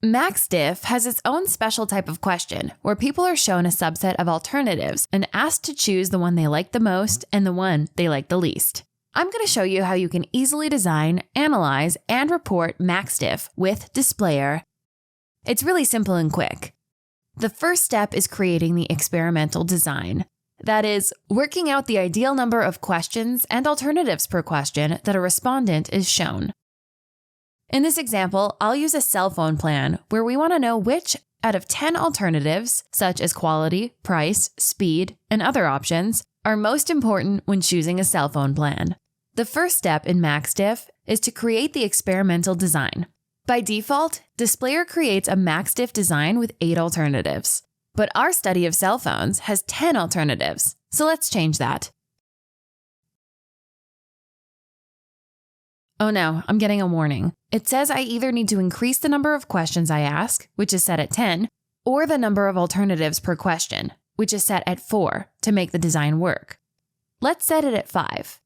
MaxDiff has its own special type of question where people are shown a subset of alternatives and asked to choose the one they like the most and the one they like the least. I'm going to show you how you can easily design, analyze, and report MaxDiff with Displayr. It's really simple and quick. The first step is creating the experimental design. That is, working out the ideal number of questions and alternatives per question that a respondent is shown. In this example, I'll use a cell phone plan where we want to know which out of 10 alternatives, such as quality, price, speed, and other options, are most important when choosing a cell phone plan. The first step in MaxDiff is to create the experimental design. By default, Displayr creates a MaxDiff design with 8 alternatives. But our study of cell phones has 10 alternatives, so let's change that. Oh no, I'm getting a warning. It says I either need to increase the number of questions I ask, which is set at 10, or the number of alternatives per question, which is set at 4, to make the design work. Let's set it at 5.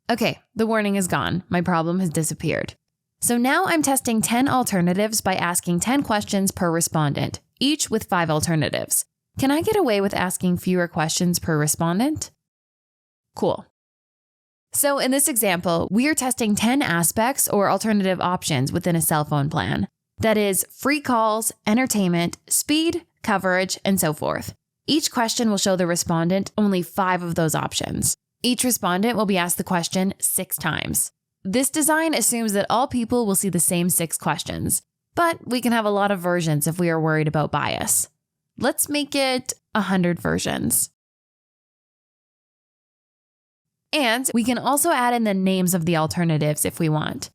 Okay, the warning is gone. My problem has disappeared. So now I'm testing 10 alternatives by asking 10 questions per respondent, each with 5 alternatives. Can I get away with asking fewer questions per respondent? Cool. So in this example, we are testing 10 aspects or alternative options within a cell phone plan. That is, free calls, entertainment, speed, coverage, and so forth. Each question will show the respondent only 5 of those options. Each respondent will be asked the question 6 times. This design assumes that all people will see the same 6 questions, but we can have a lot of versions if we are worried about bias. Let's make it 100 versions. And we can also add in the names of the alternatives if we want.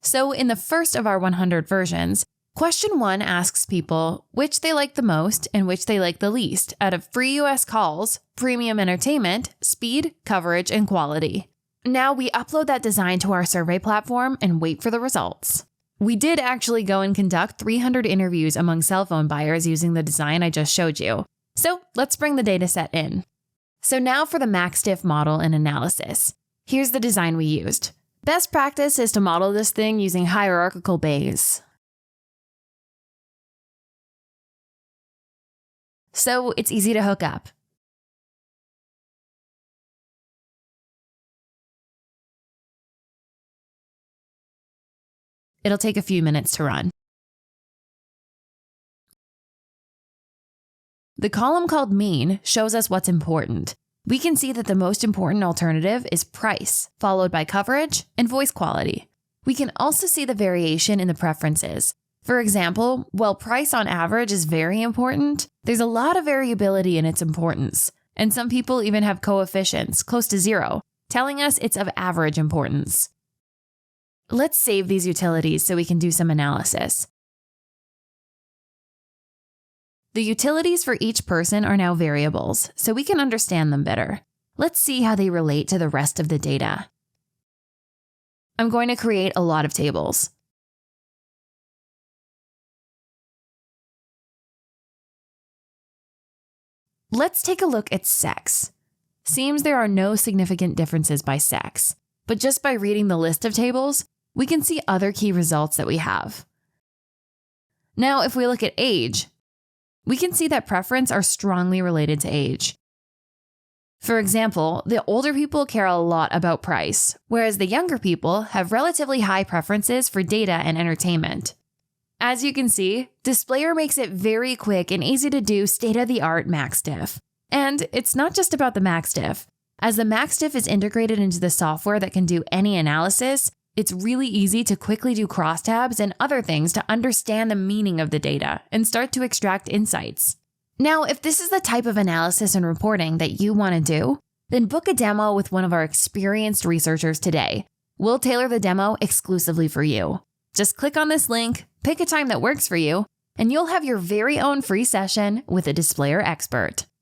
So in the first of our 100 versions, question 1 asks people which they like the most and which they like the least out of free US calls, premium entertainment, speed, coverage, and quality. Now we upload that design to our survey platform and wait for the results. We did actually go and conduct 300 interviews among cell phone buyers using the design I just showed you. So let's bring the dataset in. So now for the MaxDiff model and analysis. Here's the design we used. Best practice is to model this thing using hierarchical Bayes. So it's easy to hook up. It'll take a few minutes to run. The column called mean shows us what's important. We can see that the most important alternative is price, followed by coverage and voice quality. We can also see the variation in the preferences. For example, while price on average is very important, there's a lot of variability in its importance, and some people even have coefficients close to 0, telling us it's of average importance. Let's save these utilities so we can do some analysis. The utilities for each person are now variables, so we can understand them better. Let's see how they relate to the rest of the data. I'm going to create a lot of tables. Let's take a look at sex. Seems there are no significant differences by sex, but just by reading the list of tables, we can see other key results that we have. Now, if we look at age, we can see that preferences are strongly related to age. For example, the older people care a lot about price, whereas the younger people have relatively high preferences for data and entertainment. As you can see, Displayr makes it very quick and easy to do state-of-the-art MaxDiff. And it's not just about the MaxDiff. As the MaxDiff is integrated into the software that can do any analysis, it's really easy to quickly do crosstabs and other things to understand the meaning of the data and start to extract insights. Now, if this is the type of analysis and reporting that you want to do, then book a demo with one of our experienced researchers today. We'll tailor the demo exclusively for you. Just click on this link, pick a time that works for you, and you'll have your very own free session with a Displayr expert.